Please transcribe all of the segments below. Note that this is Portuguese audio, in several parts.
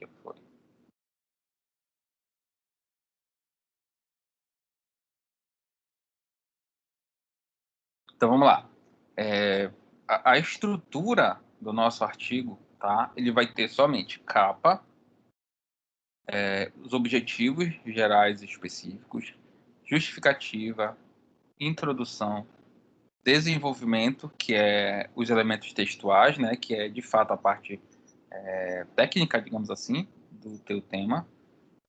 que foi. Então vamos lá. A estrutura do nosso artigo, tá? Ele vai ter somente capa, os objetivos gerais e específicos, justificativa, introdução, desenvolvimento, que é os elementos textuais, né? Que é de fato a parte técnica, digamos assim, do teu tema,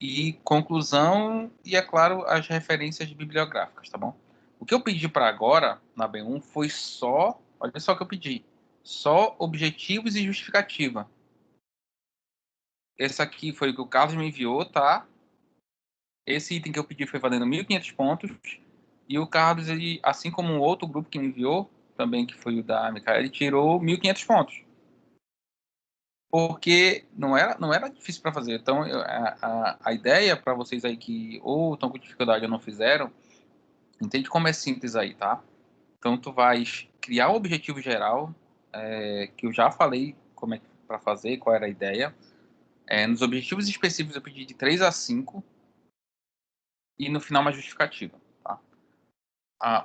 e conclusão e, é claro, as referências bibliográficas, tá bom? O que eu pedi para agora, na B1, foi só, olha só o que eu pedi, só objetivos e justificativa. Esse aqui foi o que o Carlos me enviou, tá? Esse item que eu pedi foi valendo 1.500 pontos, e o Carlos, ele, assim como um outro grupo que me enviou, também que foi o da Micaela, ele tirou 1.500 pontos. Porque não era difícil para fazer. Então, a ideia para vocês aí que ou estão com dificuldade ou não fizeram, entende como é simples aí, tá? Então, tu vais criar o objetivo geral, que eu já falei como é para fazer, qual era a ideia. Nos objetivos específicos eu pedi de 3 a 5 e no final uma justificativa, tá?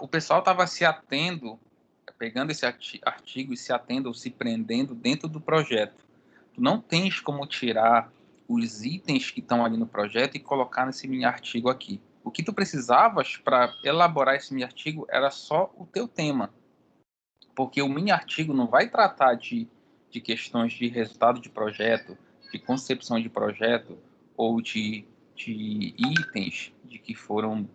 O pessoal estava se atendo, pegando esse artigo e se atendo ou se prendendo dentro do projeto. Tu não tens como tirar os itens que estão ali no projeto e colocar nesse mini artigo aqui. O que tu precisavas para elaborar esse mini artigo era só o teu tema, porque o mini artigo não vai tratar de questões de resultado de projeto, de concepção de projeto ou de itens de que foram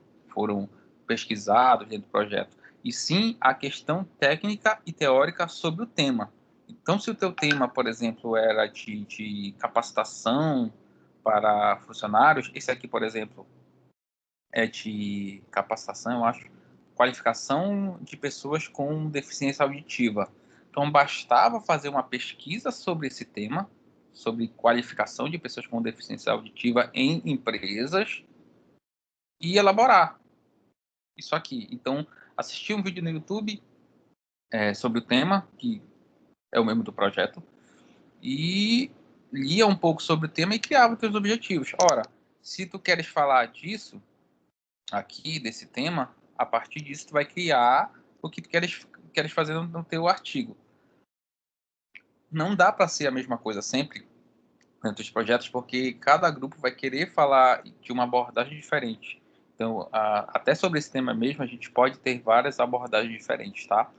pesquisados dentro do projeto, e sim a questão técnica e teórica sobre o tema. Então, se o teu tema, por exemplo, era de capacitação para funcionários, esse aqui, por exemplo, é de capacitação, eu acho, qualificação de pessoas com deficiência auditiva. Então, bastava fazer uma pesquisa sobre esse tema, sobre qualificação de pessoas com deficiência auditiva em empresas, e elaborar isso aqui. Então, assistir um vídeo no YouTube sobre o tema, que é o mesmo do projeto, e lia um pouco sobre o tema e criava os teus objetivos. Ora, se tu queres falar disso, aqui, desse tema, a partir disso tu vai criar o que tu queres fazer no teu artigo. Não dá para ser a mesma coisa sempre dentro dos projetos, porque cada grupo vai querer falar de uma abordagem diferente. Então, até sobre esse tema mesmo, a gente pode ter várias abordagens diferentes, tá?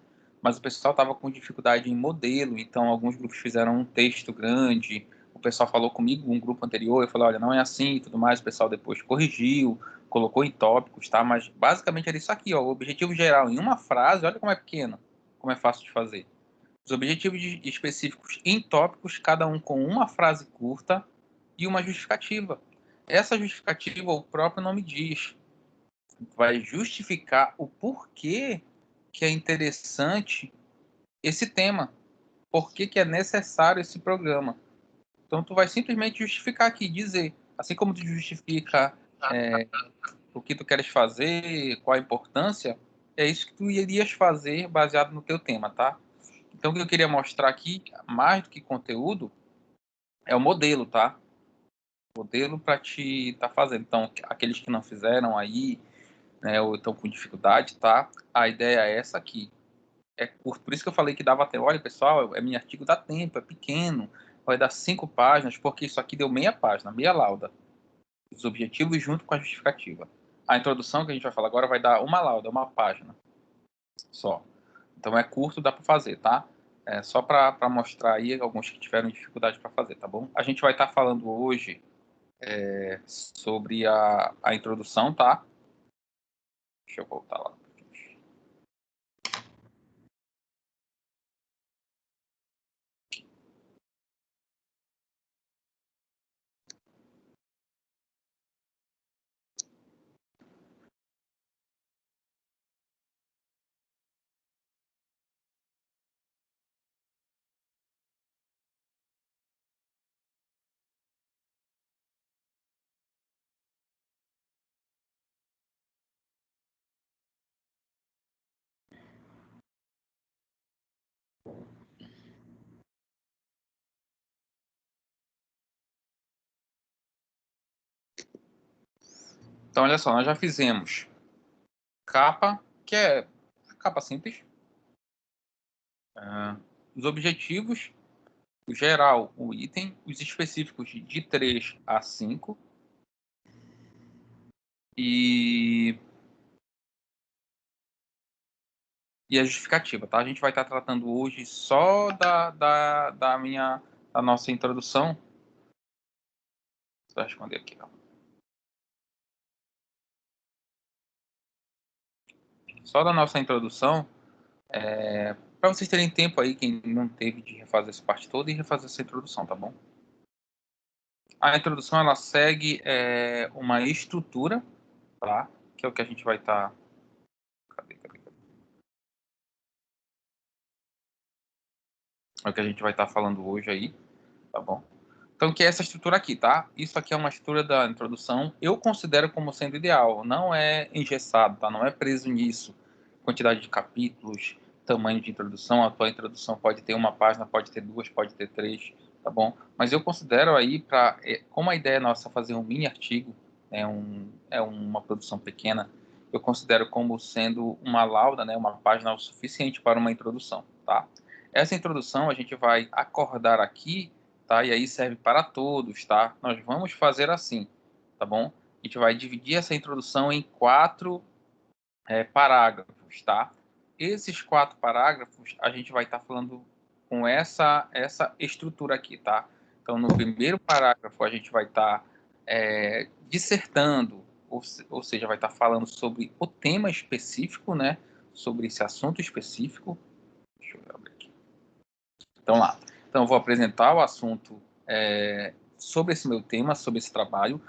Mas o pessoal estava com dificuldade em modelo, então alguns grupos fizeram um texto grande. O pessoal falou comigo, um grupo anterior, eu falei, olha, não é assim e tudo mais. O pessoal depois corrigiu, colocou em tópicos, tá? Mas basicamente era isso aqui, ó, o objetivo geral em uma frase, olha como é pequeno, como é fácil de fazer. Os objetivos específicos em tópicos, cada um com uma frase curta e uma justificativa. Essa justificativa, o próprio nome diz, vai justificar o porquê que é interessante esse tema, por que é necessário esse programa. Então, tu vai simplesmente justificar aqui, dizer, assim como tu justifica o que tu queres fazer, qual a importância, é isso que tu irias fazer baseado no teu tema, tá? Então, o que eu queria mostrar aqui, mais do que conteúdo, é o modelo, tá? Modelo para te tá fazendo. Então, aqueles que não fizeram aí, né, ou estão com dificuldade, tá? A ideia é essa aqui. É curto. Por isso que eu falei que dava até. Olha, pessoal, meu artigo dá tempo, é pequeno, vai dar 5 páginas, porque isso aqui deu meia página, meia lauda. Os objetivos junto com a justificativa. A introdução que a gente vai falar agora vai dar uma lauda, uma página só. Então é curto, dá para fazer, tá? É só para mostrar aí alguns que tiveram dificuldade para fazer, tá bom? A gente vai estar falando hoje sobre a introdução, tá? Deixa eu voltar lá. Então, olha só, nós já fizemos capa, que é a capa simples, os objetivos, o geral, o item, os específicos de 3 a 5 e a justificativa, tá? A gente vai estar tratando hoje só da nossa introdução. Vou responder aqui, ó. Só da nossa introdução, para vocês terem tempo aí, quem não teve, de refazer essa parte toda e refazer essa introdução, tá bom? A introdução, ela segue uma estrutura, tá? Que é o que a gente vai estar... Cadê? É o que a gente vai estar falando hoje aí, tá bom? Então, que é essa estrutura aqui, tá? Isso aqui é uma estrutura da introdução. Eu considero como sendo ideal. Não é engessado, tá? Não é preso nisso. Quantidade de capítulos, tamanho de introdução. A tua introdução pode ter uma página, pode ter duas, pode ter três, tá bom? Mas eu considero aí, como a ideia nossa é fazer um mini artigo, é uma produção pequena, eu considero como sendo uma lauda, né? Uma página o suficiente para uma introdução, tá? Essa introdução a gente vai acordar aqui, tá? E aí serve para todos, tá? Nós vamos fazer assim, tá bom? A gente vai dividir essa introdução em 4 parágrafos, tá? Esses 4 parágrafos a gente vai estar falando com essa estrutura aqui, tá? Então, no primeiro parágrafo a gente vai estar dissertando, ou seja, vai estar falando sobre o tema específico, né? Sobre esse assunto específico. Deixa eu abrir aqui. Então, lá. Então, eu vou apresentar o assunto sobre esse meu tema, sobre esse trabalho,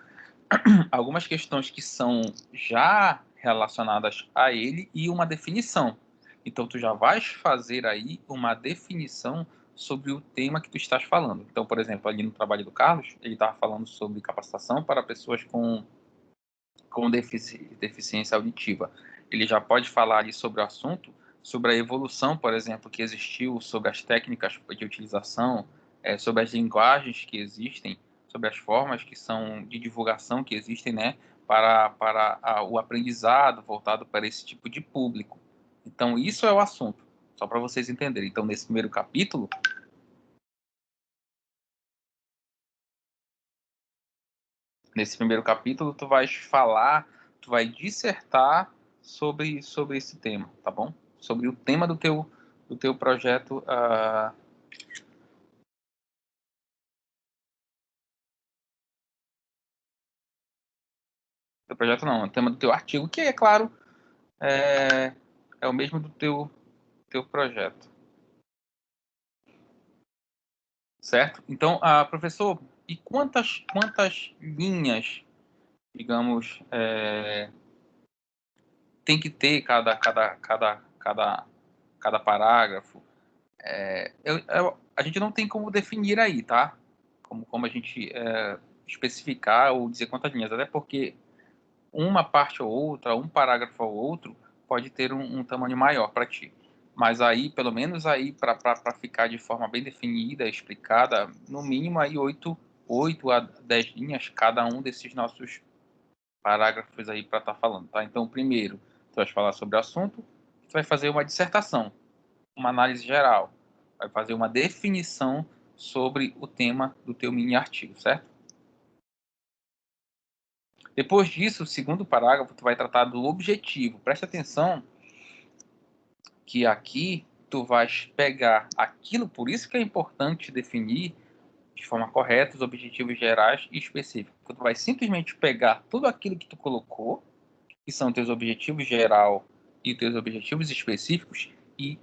algumas questões que são já relacionadas a ele e uma definição. Então, tu já vais fazer aí uma definição sobre o tema que tu estás falando. Então, por exemplo, ali no trabalho do Carlos, ele estava falando sobre capacitação para pessoas com deficiência auditiva. Ele já pode falar ali sobre o assunto, sobre a evolução, por exemplo, que existiu, sobre as técnicas de utilização, sobre as linguagens que existem, sobre as formas que são de divulgação que existem, né, para o aprendizado voltado para esse tipo de público. Então, isso é o assunto, só para vocês entenderem. Então, nesse primeiro capítulo, tu vais falar, tu vai dissertar sobre esse tema, tá bom? Sobre o tema do teu projeto. Teu projeto não, o tema do teu artigo, que é claro, é, é o mesmo do teu projeto, certo? Então, professor, e quantas linhas, digamos, tem que ter cada parágrafo? A gente não tem como definir aí, tá? Como a gente especificar ou dizer quantas linhas, até porque uma parte ou outra, um parágrafo ou outro, pode ter um tamanho maior para ti. Mas aí, pelo menos aí, para ficar de forma bem definida, explicada, no mínimo aí 8 a 10 linhas cada um desses nossos parágrafos aí para estar falando, tá? Então, primeiro, tu vai falar sobre o assunto, tu vai fazer uma dissertação, uma análise geral, vai fazer uma definição sobre o tema do teu mini artigo, certo? Depois disso, o segundo parágrafo, tu vai tratar do objetivo. Presta atenção que aqui tu vais pegar aquilo, por isso que é importante definir de forma correta os objetivos gerais e específicos. Tu vai simplesmente pegar tudo aquilo que tu colocou, que são teus objetivos geral e teus objetivos específicos, e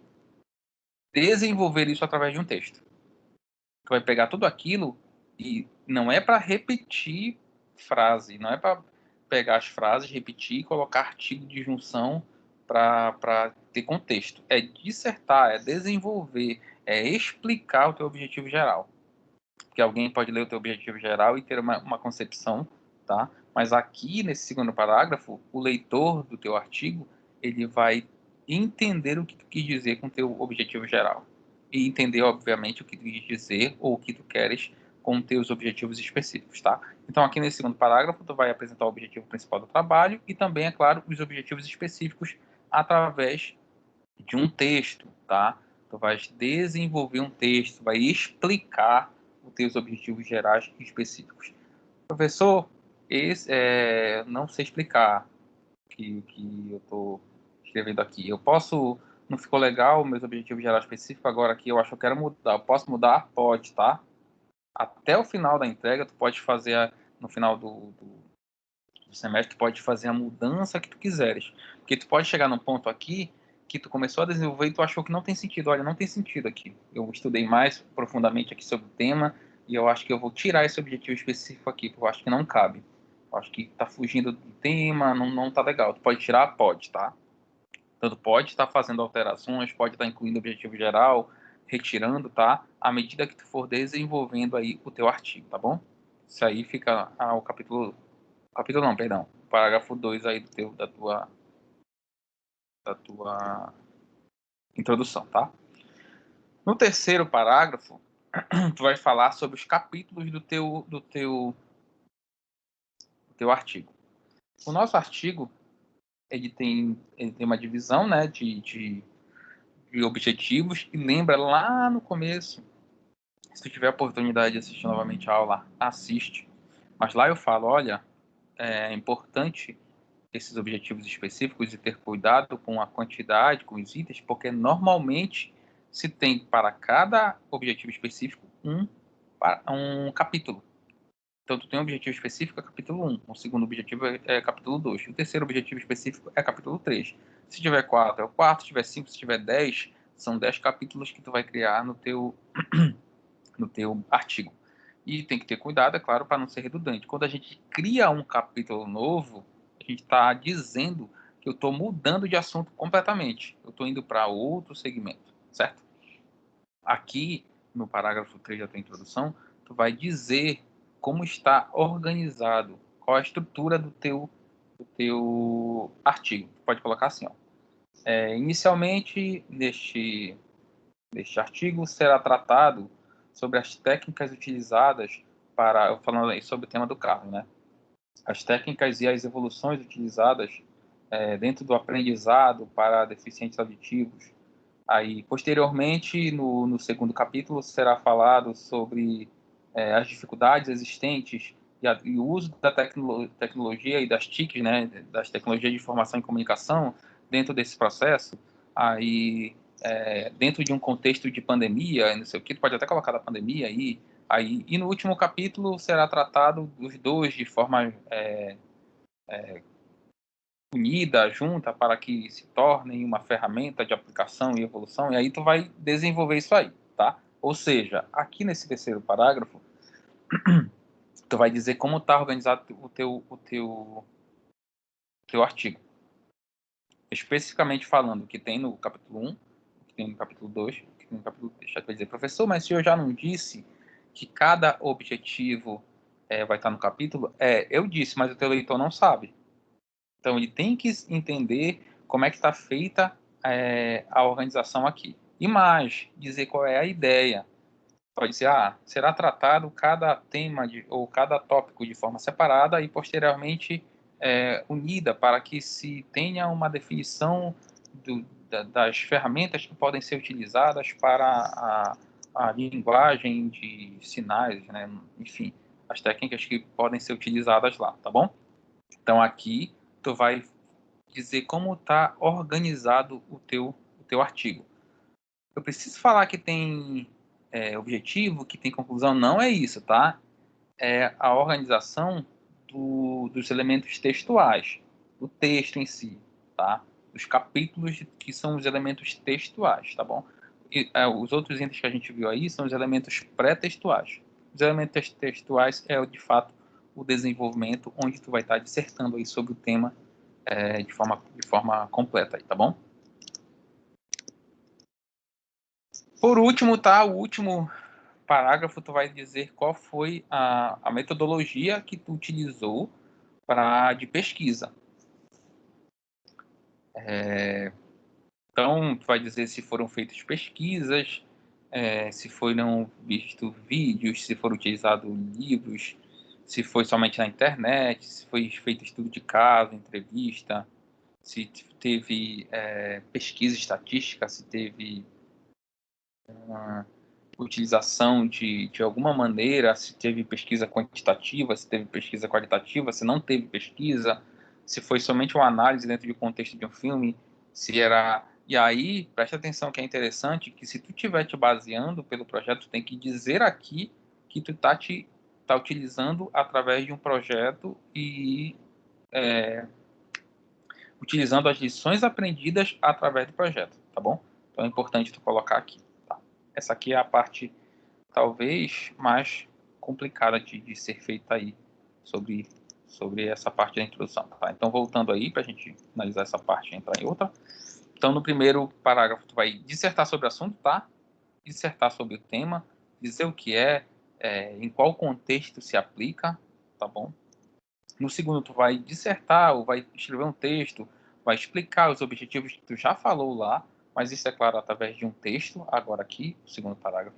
desenvolver isso através de um texto. Tu vai pegar tudo aquilo e não é para repetir frase, não é para pegar as frases, repetir e colocar artigo de junção para ter contexto. É dissertar, é desenvolver, é explicar o teu objetivo geral. Porque alguém pode ler o teu objetivo geral e ter uma concepção, tá? Mas aqui, nesse segundo parágrafo, o leitor do teu artigo, ele vai entender o que tu quis dizer com o teu objetivo geral. E entender, obviamente, o que tu quis dizer ou o que tu queres com teus objetivos específicos, tá? Então, aqui nesse segundo parágrafo, tu vai apresentar o objetivo principal do trabalho e também, é claro, os objetivos específicos através de um texto, tá? Tu vai desenvolver um texto, vai explicar os teus objetivos gerais e específicos. Professor, não sei explicar que eu estou escrevendo aqui. Não ficou legal meus objetivos gerais específicos, agora aqui eu acho que eu quero mudar. Eu posso mudar? Pode, tá? Até o final da entrega, tu pode fazer, no final do semestre, tu pode fazer a mudança que tu quiseres. Porque tu pode chegar num ponto aqui que tu começou a desenvolver e tu achou que não tem sentido. Olha, não tem sentido aqui. Eu estudei mais profundamente aqui sobre o tema e eu acho que eu vou tirar esse objetivo específico aqui, porque eu acho que não cabe. Eu acho que tá fugindo do tema, não tá legal. Tu pode tirar? Pode, tá? Então, tu pode estar fazendo alterações, pode estar incluindo objetivo geral, retirando, tá? À medida que tu for desenvolvendo aí o teu artigo, tá bom? Isso aí fica o capítulo não, perdão, o parágrafo 2 aí da tua introdução, tá? No terceiro parágrafo, tu vai falar sobre os capítulos do teu artigo. O nosso artigo, ele tem uma divisão, né, de objetivos, e lembra lá no começo, se tu tiver a oportunidade de assistir novamente a aula, assiste. Mas lá eu falo, olha, é importante esses objetivos específicos e ter cuidado com a quantidade, com os itens, porque normalmente se tem para cada objetivo específico um capítulo. Então, tu tem um objetivo específico, é capítulo 1. O segundo objetivo é capítulo 2. O terceiro objetivo específico é capítulo 3. Se tiver 4, é o quarto. Se tiver 5, se tiver 10, são 10 capítulos que tu vai criar no teu artigo. E tem que ter cuidado, é claro, para não ser redundante. Quando a gente cria um capítulo novo, a gente está dizendo que eu estou mudando de assunto completamente. Eu estou indo para outro segmento, certo? Aqui, no parágrafo 3 da tua introdução, tu vai dizer como está organizado, qual a estrutura do teu artigo. Tu pode colocar assim, ó. Inicialmente, neste artigo será tratado sobre as técnicas utilizadas falando aí sobre o tema do carro, né? As técnicas e as evoluções utilizadas dentro do aprendizado para deficientes auditivos. Aí, posteriormente, no segundo capítulo, será falado sobre as dificuldades existentes e o uso da tecnologia e das TICs, né, das tecnologias de informação e comunicação, dentro desse processo. Aí, dentro de um contexto de pandemia, não sei o que, tu pode até colocar da pandemia aí. E no último capítulo será tratado dos dois de forma unida, junta, para que se tornem uma ferramenta de aplicação e evolução, e aí tu vai desenvolver isso aí, tá? Ou seja, aqui nesse terceiro parágrafo, tu vai dizer como está organizado o teu artigo. Especificamente falando o que tem no capítulo 1, o que tem no capítulo 2, o que tem no capítulo 3. Aí tu vai dizer, professor, mas se eu já não disse que cada objetivo vai estar no capítulo? Eu disse, mas o teu leitor não sabe. Então, ele tem que entender como é que está feita a organização aqui. E mais, dizer qual é a ideia. Pode dizer, será tratado cada tema ou cada tópico de forma separada e, posteriormente, unida para que se tenha uma definição das ferramentas que podem ser utilizadas para a linguagem de sinais, né? Enfim, as técnicas que podem ser utilizadas lá, tá bom? Então, aqui, tu vai dizer como está organizado o teu artigo. Eu preciso falar que tem objetivo, que tem conclusão, não é isso, tá? É a organização dos elementos textuais, do texto em si, tá? Os capítulos que são os elementos textuais, tá bom? E os outros itens que a gente viu aí são os elementos pré-textuais. Os elementos textuais de fato, o desenvolvimento onde tu vai estar dissertando aí sobre o tema de forma completa, aí, tá bom? Por último, tá? O último parágrafo, tu vai dizer qual foi a metodologia que tu utilizou de pesquisa. Então, tu vai dizer se foram feitas pesquisas, se foram vistos vídeos, se foram utilizados livros, se foi somente na internet, se foi feito estudo de caso, entrevista, se teve pesquisa estatística, se teve utilização de alguma maneira, se teve pesquisa quantitativa, se teve pesquisa qualitativa, se não teve pesquisa, se foi somente uma análise dentro do contexto de um filme, se era... E aí, preste atenção que é interessante, que se tu estiver te baseando pelo projeto, tu tem que dizer aqui que tu tá utilizando através de um projeto e utilizando as lições aprendidas através do projeto, tá bom? Então é importante tu colocar aqui, tá? Essa aqui é a parte talvez mais complicada de ser feita aí sobre essa parte da introdução, tá? Então voltando aí para a gente analisar essa parte e entrar em outra. Então no primeiro parágrafo tu vai dissertar sobre o assunto, tá? Dissertar sobre o tema, dizer o que em qual contexto se aplica, tá bom? No segundo, tu vai dissertar ou vai escrever um texto, vai explicar os objetivos que tu já falou lá, mas isso é claro através de um texto, agora aqui, o segundo parágrafo.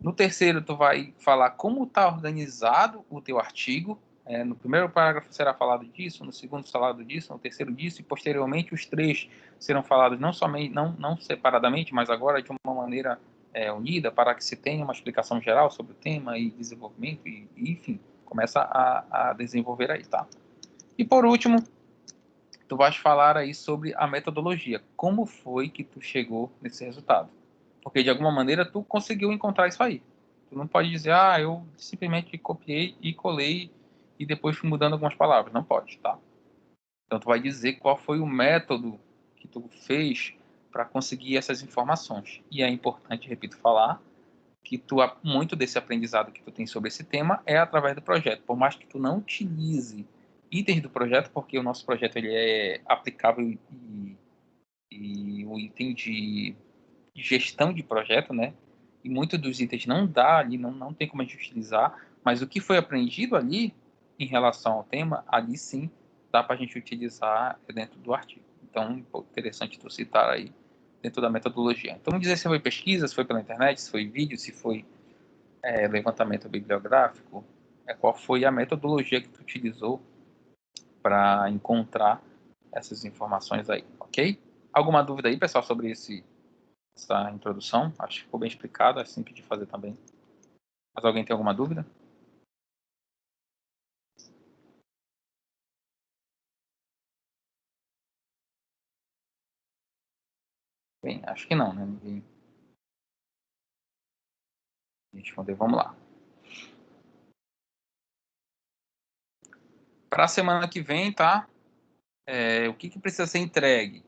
No terceiro, tu vai falar como está organizado o teu artigo. No primeiro parágrafo será falado disso, no segundo falado disso, no terceiro disso, e posteriormente os três serão falados não somente, não separadamente, mas agora de uma maneira unida, para que se tenha uma explicação geral sobre o tema e desenvolvimento, e enfim, começa a desenvolver aí, tá? E por último, tu vais falar aí sobre a metodologia. Como foi que tu chegou nesse resultado? Porque de alguma maneira tu conseguiu encontrar isso aí. Tu não pode dizer, eu simplesmente copiei e colei e depois fui mudando algumas palavras. Não pode, tá? Então tu vai dizer qual foi o método que tu fez para conseguir essas informações. E é importante, repito, falar que muito desse aprendizado que tu tem sobre esse tema é através do projeto. Por mais que tu não utilize itens do projeto, porque o nosso projeto ele é aplicável e o item de gestão de projeto, né? E muitos dos itens não dá ali, não tem como a gente utilizar, mas o que foi aprendido ali em relação ao tema, ali sim dá para a gente utilizar dentro do artigo. Então, interessante tu citar aí dentro da metodologia. Então, dizer se foi pesquisa, se foi pela internet, se foi vídeo, se foi levantamento bibliográfico, qual foi a metodologia que tu utilizou para encontrar essas informações aí, ok? Alguma dúvida aí, pessoal, sobre essa introdução? Acho que ficou bem explicado, é simples de fazer também. Mas alguém tem alguma dúvida? Bem, acho que não, né? Ninguém respondeu. Vamos lá. Para a semana que vem, tá? O que precisa ser entregue?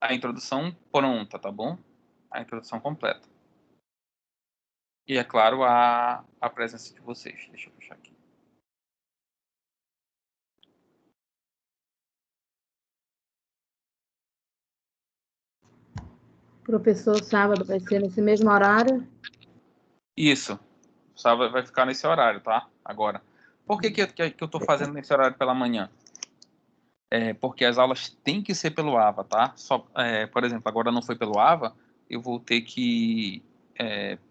A introdução pronta, tá bom? A introdução completa. E, é claro, a presença de vocês. Deixa eu puxar aqui. Professor, sábado vai ser nesse mesmo horário? Isso. Sábado vai ficar nesse horário, tá? Agora. Por que eu estou fazendo nesse horário pela manhã? Porque as aulas têm que ser pelo AVA, tá? Por exemplo, agora não foi pelo AVA, eu vou ter que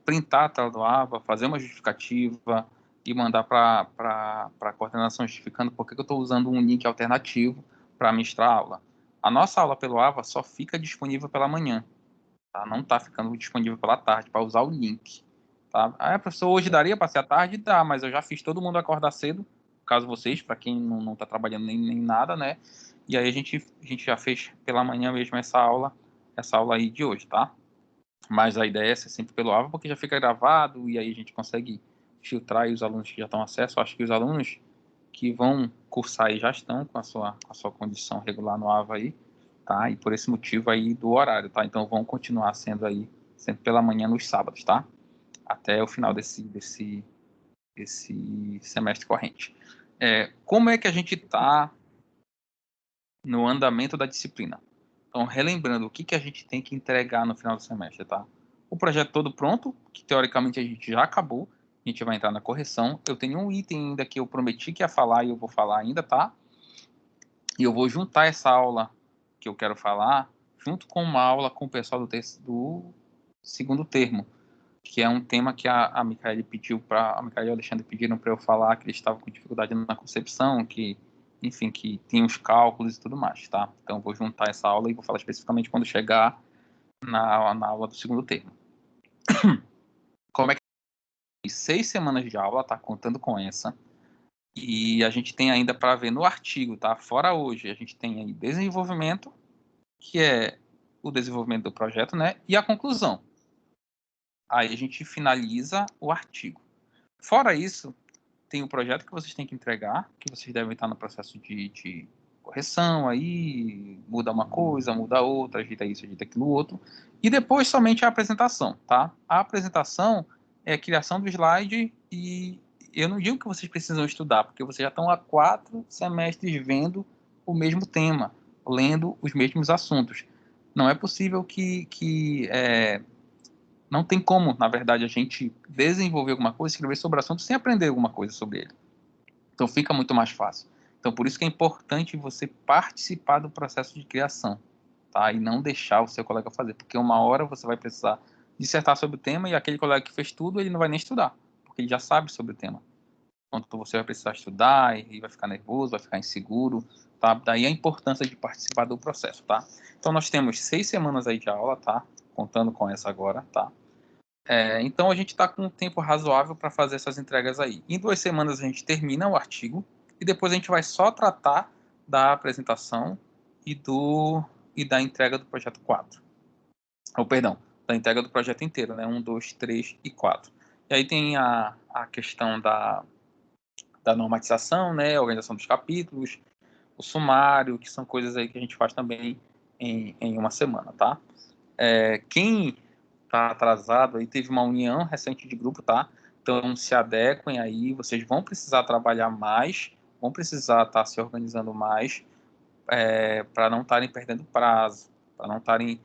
printar a tela do AVA, fazer uma justificativa e mandar para a coordenação justificando por que eu estou usando um link alternativo para ministrar a aula. A nossa aula pelo AVA só fica disponível pela manhã, tá? Não está ficando disponível pela tarde para usar o link. Tá? Professor, hoje daria para ser à tarde? Dá, mas eu já fiz todo mundo acordar cedo, caso vocês, para quem não está trabalhando nem nada, né? E aí a gente já fez pela manhã mesmo essa aula aí de hoje, tá? Mas a ideia é ser sempre pelo AVA, porque já fica gravado e aí a gente consegue filtrar e os alunos que já estão acesso. Acho que os alunos que vão cursar aí já estão com a sua condição regular no AVA aí, tá? E por esse motivo aí do horário, tá? Então vão continuar sendo aí sempre pela manhã nos sábados, tá? Até o final desse semestre corrente. Como é que a gente está no andamento da disciplina? Então, relembrando, o que a gente tem que entregar no final do semestre, tá? O projeto todo pronto, que teoricamente a gente já acabou, a gente vai entrar na correção. Eu tenho um item ainda que eu prometi que ia falar e eu vou falar ainda, tá? E eu vou juntar essa aula que eu quero falar junto com uma aula com o pessoal do segundo termo, que é um tema que a Micaele a Micaele e o Alexandre pediram para eu falar, que eles estavam com dificuldade na concepção, que, enfim, que tem os cálculos e tudo mais, tá? Então, eu vou juntar essa aula e vou falar especificamente quando chegar na aula do segundo termo. Como é que 6 semanas de aula, tá? Contando com essa. E a gente tem ainda para ver no artigo, tá? Fora hoje, a gente tem aí desenvolvimento, que é o desenvolvimento do projeto, né? E a conclusão. Aí a gente finaliza o artigo. Fora isso, tem o projeto que vocês têm que entregar, que vocês devem estar no processo de correção aí, muda uma coisa, muda outra, ajeita isso, ajeita aquilo outro. E depois somente a apresentação, tá? A apresentação é a criação do slide e eu não digo que vocês precisam estudar, porque vocês já estão há 4 semestres vendo o mesmo tema, lendo os mesmos assuntos. Não é possível não tem como, na verdade, a gente desenvolver alguma coisa, escrever sobre o assunto sem aprender alguma coisa sobre ele. Então fica muito mais fácil. Então por isso que é importante você participar do processo de criação, tá? E não deixar o seu colega fazer, porque uma hora você vai precisar dissertar sobre o tema e aquele colega que fez tudo, ele não vai nem estudar, porque ele já sabe sobre o tema. Então você vai precisar estudar e vai ficar nervoso, vai ficar inseguro, tá? Daí a importância de participar do processo, tá? Então nós temos 6 semanas aí de aula, tá? Contando com essa agora, tá? Então a gente está com um tempo razoável para fazer essas entregas aí. Em 2 semanas a gente termina o artigo e depois a gente vai só tratar da apresentação e da entrega do projeto 4. Ou, perdão, da entrega do projeto inteiro, né? 1, 2, 3 e 4. E aí tem a questão da normatização, né? A organização dos capítulos, o sumário, que são coisas aí que a gente faz também em uma semana, tá? Quem tá atrasado, aí teve uma união recente de grupo, tá? Então se adequem aí, vocês vão precisar trabalhar mais, vão precisar estar se organizando mais para não estarem perdendo prazo, para não estarem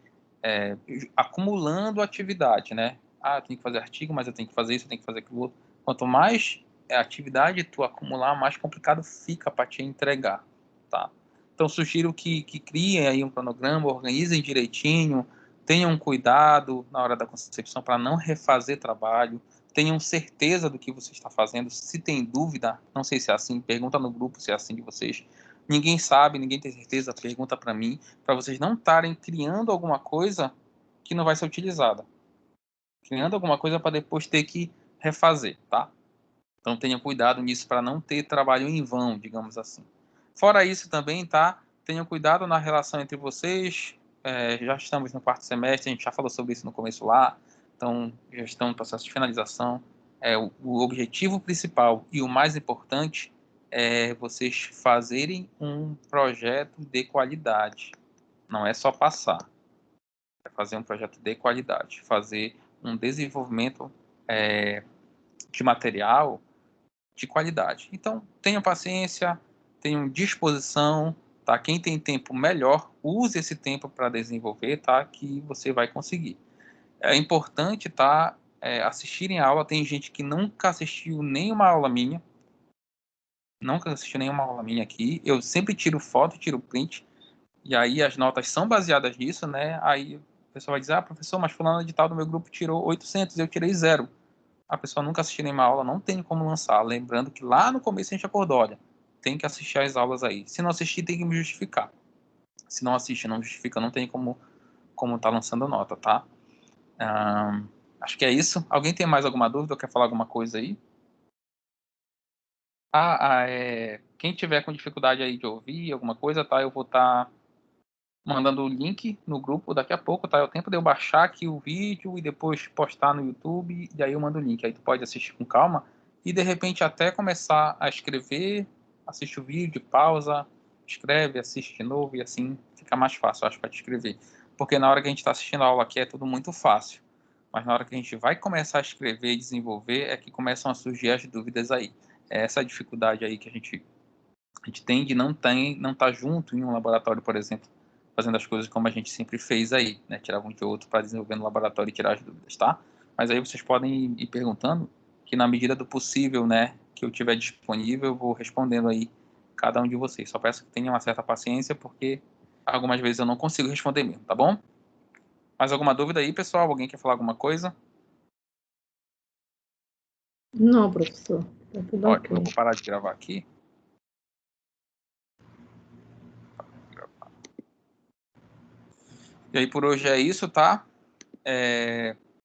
acumulando atividade, né? Ah, eu tenho que fazer artigo, mas eu tenho que fazer isso, eu tenho que fazer aquilo outro. Quanto mais atividade tu acumular, mais complicado fica para te entregar, tá? Então sugiro que criem aí um cronograma, organizem direitinho, tenham cuidado na hora da concepção para não refazer trabalho, tenham certeza do que você está fazendo. Se tem dúvida, não sei se é assim, pergunta no grupo se é assim de vocês. Ninguém sabe, ninguém tem certeza, pergunta para mim, para vocês não estarem criando alguma coisa que não vai ser utilizada. Criando alguma coisa para depois ter que refazer, tá? Então tenham cuidado nisso para não ter trabalho em vão, digamos assim. Fora isso também, tá? Tenham cuidado na relação entre vocês. Já estamos no 4º semestre, a gente já falou sobre isso no começo lá. Então, já estão no processo de finalização. O objetivo principal e o mais importante é vocês fazerem um projeto de qualidade. Não é só passar. É fazer um projeto de qualidade. Fazer um desenvolvimento de material de qualidade. Então, tenham paciência, tenham disposição, tá? Quem tem tempo melhor, use esse tempo para desenvolver, tá? Que você vai conseguir. É importante, tá? Assistirem a aula. Tem gente que nunca assistiu nenhuma aula minha, aqui. Eu sempre tiro foto, tiro print, e aí as notas são baseadas nisso, né? Aí o pessoal vai dizer, professor, mas fulano de tal do meu grupo tirou 800, eu tirei 0. A pessoa nunca assistiu nenhuma aula, não tem como lançar. Lembrando que lá no começo a gente acordou, olha, tem que assistir as aulas aí. Se não assistir, tem que me justificar. Se não assiste, não justifica, não tem como tá lançando nota, tá? Acho que é isso. Alguém tem mais alguma dúvida ou quer falar alguma coisa aí? Quem tiver com dificuldade aí de ouvir alguma coisa, tá? Eu vou estar mandando o link no grupo daqui a pouco, tá? É o tempo de eu baixar aqui o vídeo e depois postar no YouTube, e aí eu mando o link. Aí tu pode assistir com calma e de repente até começar a escrever, assiste o vídeo, pausa, escreve, assiste de novo e assim fica mais fácil, eu acho, para te escrever. Porque na hora que a gente está assistindo a aula aqui é tudo muito fácil, mas na hora que a gente vai começar a escrever e desenvolver é que começam a surgir as dúvidas aí. É essa dificuldade aí que a gente tem de não estar junto em um laboratório, por exemplo, fazendo as coisas como a gente sempre fez aí, né? Tirar um de outro para desenvolver no laboratório e tirar as dúvidas, tá? Mas aí vocês podem ir perguntando, que na medida do possível, né, que eu tiver disponível, eu vou respondendo aí cada um de vocês. Só peço que tenham uma certa paciência, porque algumas vezes eu não consigo responder mesmo, tá bom? Mais alguma dúvida aí, pessoal? Alguém quer falar alguma coisa? Não, professor. Tá tudo Ótimo, eu ok. vou parar de gravar aqui. E aí, por hoje é isso, tá?